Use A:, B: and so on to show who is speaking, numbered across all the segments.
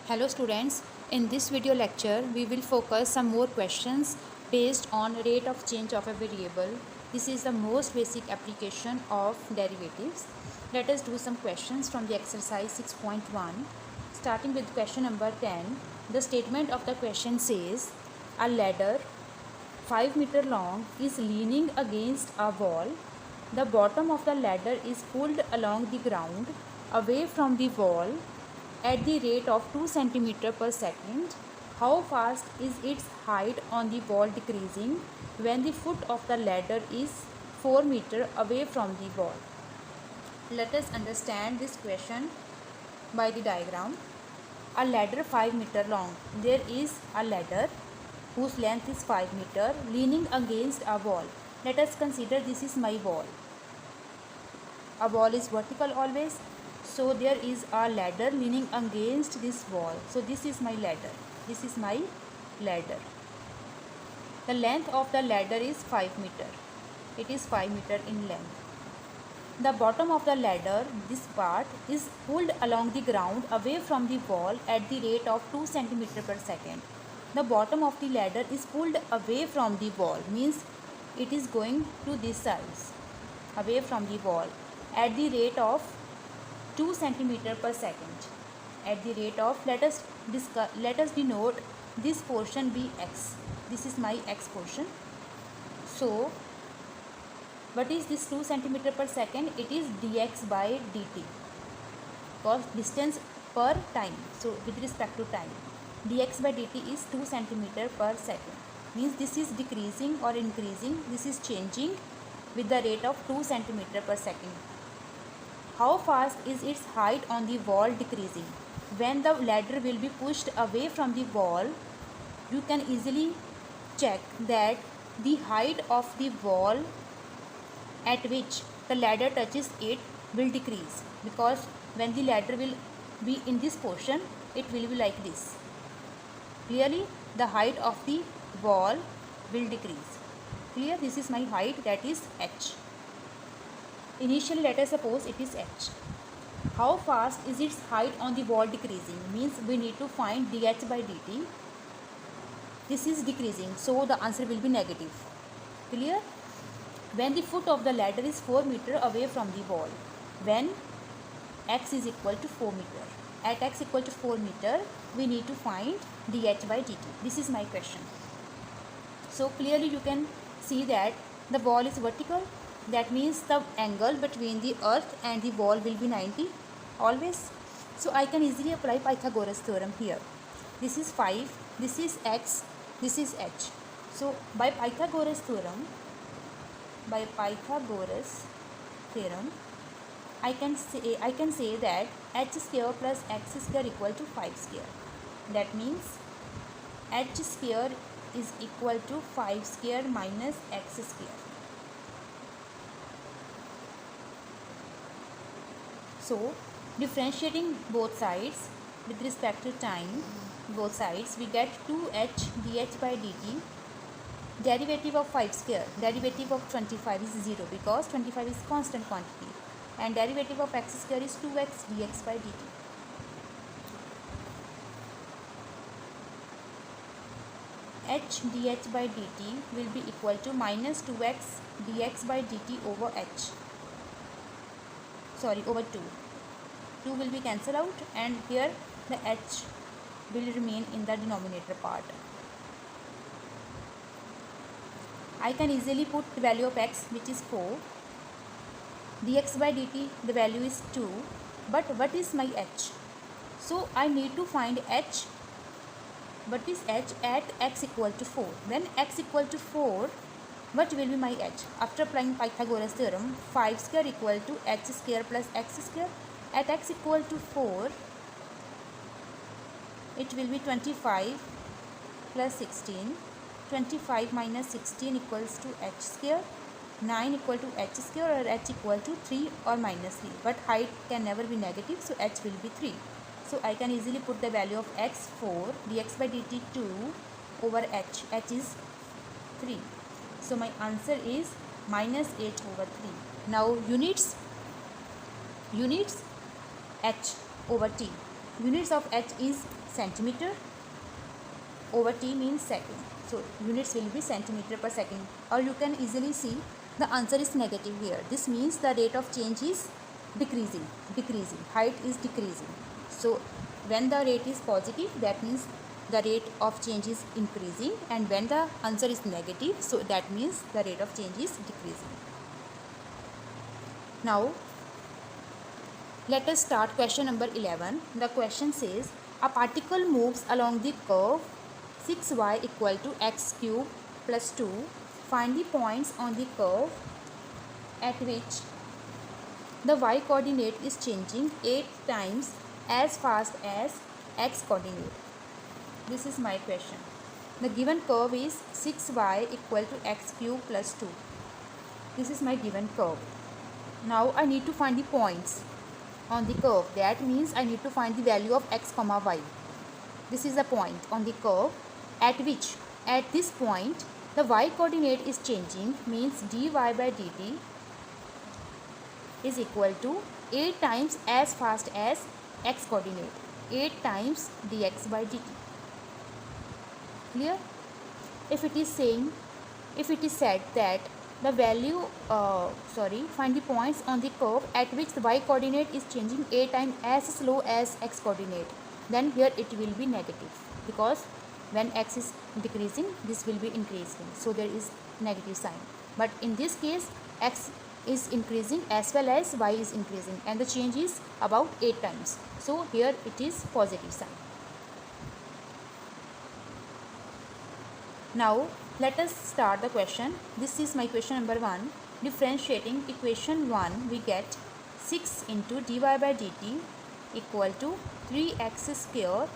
A: Hello students, in this video lecture we will focus some more questions based on rate of change of a variable. This is the most basic application of derivatives. Let us do some questions from the exercise 6.1. Starting with question number 10, the statement of the question says a ladder 5 meter long is leaning against a wall. The bottom of the ladder is pulled along the ground away from the wall at the rate of 2 cm per second. How fast is its height on the wall decreasing when the foot of the ladder is 4 meter away from the wall? Let us understand this question by the diagram. A ladder 5 meter long. There is a ladder whose length is 5 meter leaning against a wall. Let us consider this is my wall. A wall is vertical always. So there is a ladder leaning against this wall. So this is my ladder. This is my ladder. The length of the ladder is 5 meter. It is 5 meter in length. The bottom of the ladder, this part, is pulled along the ground away from the wall at the rate of 2 cm per second. The bottom of the ladder is pulled away from the wall, means it is going to this side, away from the wall at the rate of 2 cm per second. At the rate of, let us denote this portion be x. This is my x portion. So what is this 2 cm per second? It is dx by dt, because distance per time. So with respect to time, dx by dt is 2 cm per second, means this is decreasing or increasing. This is changing with the rate of 2 cm per second. How fast is its height on the wall decreasing? When the ladder will be pushed away from the wall, you can easily check that the height of the wall at which the ladder touches it will decrease, because when the ladder will be in this portion, it will be like this. Clearly, the height of the wall will decrease. Clear? This is my height, that is h. Initially, let us suppose it is h. How fast is its height on the wall decreasing? Means we need to find dh by dt. This is decreasing, so the answer will be negative. Clear? When the foot of the ladder is 4 meter away from the wall, when x is equal to 4 meter. At x equal to 4 meter, we need to find dh by dt. This is my question. So clearly you can see that the wall is vertical. That means the angle between the earth and the wall will be 90 always. So I can easily apply Pythagoras theorem here. This is 5, this is x, this is h. So by Pythagoras theorem, I can say that h square plus x square equal to 5 square. That means h square is equal to 5 square minus x square. So differentiating both sides with respect to time, both sides, we get 2h dh by dt. Derivative of 5 square, derivative of 25 is 0, because 25 is constant quantity, and derivative of x square is 2x dx by dt. H dh by dt will be equal to minus 2x dx by dt over h. Sorry, over 2. 2 will be cancelled out, and here the h will remain in the denominator part. I can easily put the value of x, which is 4. Dx by dt, the value is 2. But what is my h? So I need to find h. What is h at x equal to 4? When x equal to 4, what will be my h? After applying Pythagoras theorem, 5 square equal to h square plus x square. At x equal to 4, it will be 25 plus 16. 25 minus 16 equals to h square. 9 equal to h square, or h equal to 3 or minus 3. But height can never be negative, so h will be 3. So I can easily put the value of x 4, dx by dt 2 over h. H is 3. So my answer is minus 8 over 3. Now units h over t. Units of h is centimeter, over t means second. So units will be centimeter per second, or you can easily see the answer is negative here. This means the rate of change is decreasing, height is decreasing. So when the rate is positive, that means the rate of change is increasing, and when the answer is negative, so that means the rate of change is decreasing. Now let us start question number 11. The question says a particle moves along the curve 6y equal to x cube plus 2. Find the points on the curve at which the y coordinate is changing 8 times as fast as x coordinate. This is my question. The given curve is 6y equal to x cube plus 2. This is my given curve. Now I need to find the points on the curve. That means I need to find the value of x comma y. This is a point on the curve at which, at this point, the y coordinate is changing, means dy by dt is equal to 8 times as fast as x coordinate, 8 times dx by dt. Clear? If it is said that the value, find the points on the curve at which the y coordinate is changing 8 times as slow as x coordinate, then here it will be negative, because when x is decreasing, this will be increasing, so there is negative sign. But in this case, x is increasing as well as y is increasing, and the change is about 8 times, so here it is positive sign. Now let us start the question. This is my question number 1. Differentiating equation 1, we get 6 into dy by dt equal to 3x square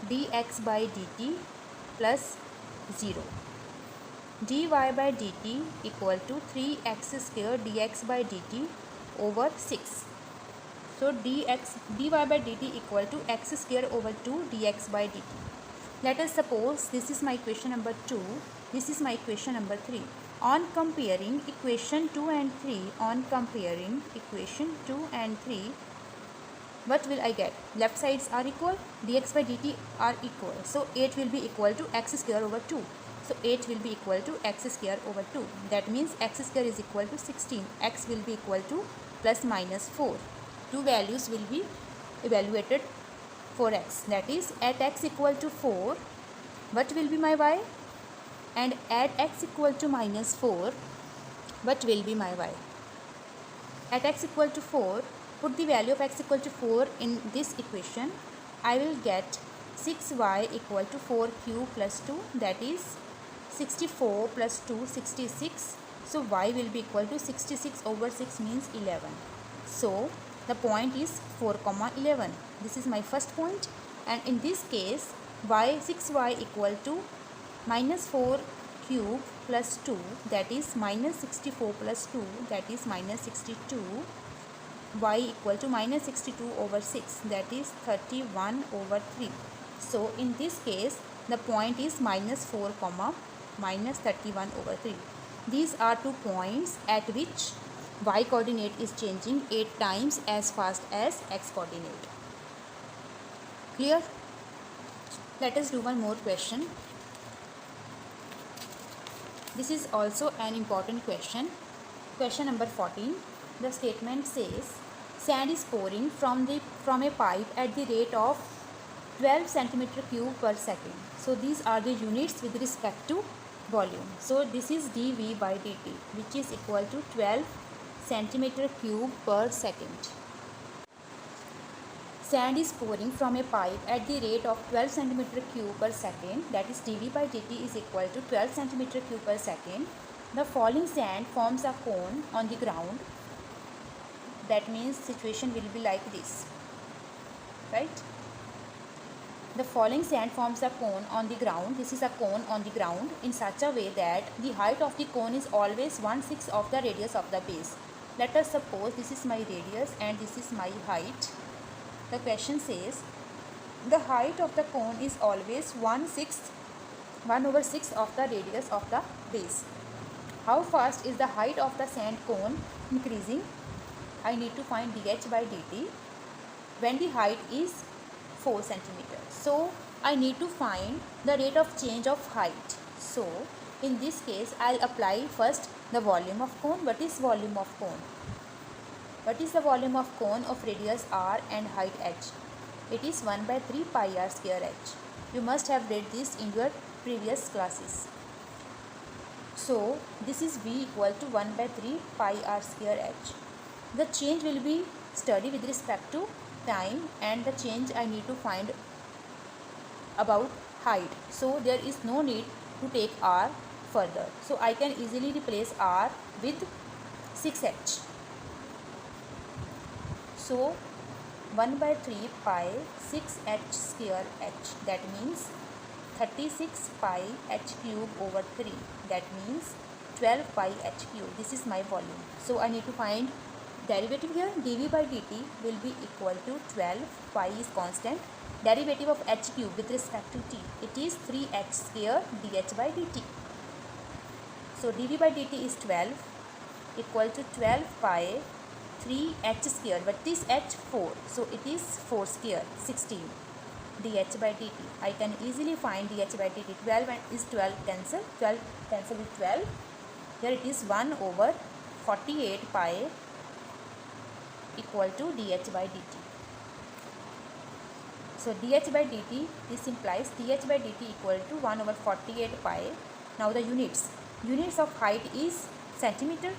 A: dx by dt plus 0. dy by dt equal to 3x square dx by dt over 6. So dy by dt equal to x square over 2 dx by dt. Let us suppose this is my equation number 2, this is my equation number 3. On comparing equation 2 and 3, what will I get? Left sides are equal, dx by dt are equal. So 8 will be equal to x square over 2. So 8 will be equal to x square over 2. That means x square is equal to 16. X will be equal to plus minus 4. Two values will be evaluated for x. That is, at x equal to 4, what will be my y? And at x equal to minus 4, what will be my y? At x equal to 4, put the value of x equal to 4 in this equation. I will get 6y equal to 4 cube plus 2, that is 64 plus 2, 66. So y will be equal to 66 over 6 means 11. So the point is 4 comma 11. This is my first point, and in this case 6y equal to minus 4 cube plus 2, that is minus 64 plus 2, that is minus 62. Y equal to minus 62 over 6, that is 31 over 3. So in this case the point is minus 4 comma minus 31 over 3. These are 2 points at which y coordinate is changing 8 times as fast as x coordinate. Clear? Let us do one more question. This is also an important question. Question number 14. The statement says sand is pouring from a pipe at the rate of 12 centimeter cube per second. So these are the units with respect to volume. So this is dV by dt, which is equal to 12 centimeter cube per second. Sand is pouring from a pipe at the rate of 12 centimeter cube per second, that is dV by dt is equal to 12 centimeter cube per second. The falling sand forms a cone on the ground. That means situation will be like this, right? The falling sand forms a cone on the ground. This is a cone on the ground in such a way that the height of the cone is always 1/6 of the radius of the base. Let us suppose this is my radius and this is my height. The question says the height of the cone is always 1/6 of the radius of the base. How fast is the height of the sand cone increasing? I need to find dh by dt when the height is 4 centimeter. So I need to find the rate of change of height. So in this case I'll apply first the volume of cone. What is volume of cone? What is the volume of cone of radius r and height h? It is 1 by 3 pi r square h. You must have read this in your previous classes. So this is V equal to 1 by 3 pi r square h. The change will be studied with respect to time, and the change I need to find about height. So there is no need to take r further. So I can easily replace r with 6h. So 1 by 3 pi 6h square h, that means 36 pi h cube over 3, that means 12 pi h cube. This is my volume. So I need to find derivative here. dv by dt will be equal to 12, pi is constant, derivative of h cube with respect to t, it is 3h square dh by dt. So dv by dt is 12 equal to 12 pi 3h square, but this h 4, so it is 4 square 16 dh by dt. I can easily find dh by dt. 12 and is 12 cancel, 12 cancel with 12. Here it is 1 over 48 pi equal to dh by dt. So dh by dt, this implies dh by dt equal to 1 over 48 pi. Now the units of height is centimeter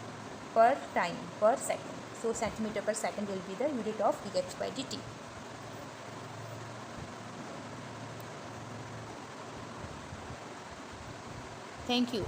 A: per time per second. So centimeter per second will be the unit of dh by dt. Thank you.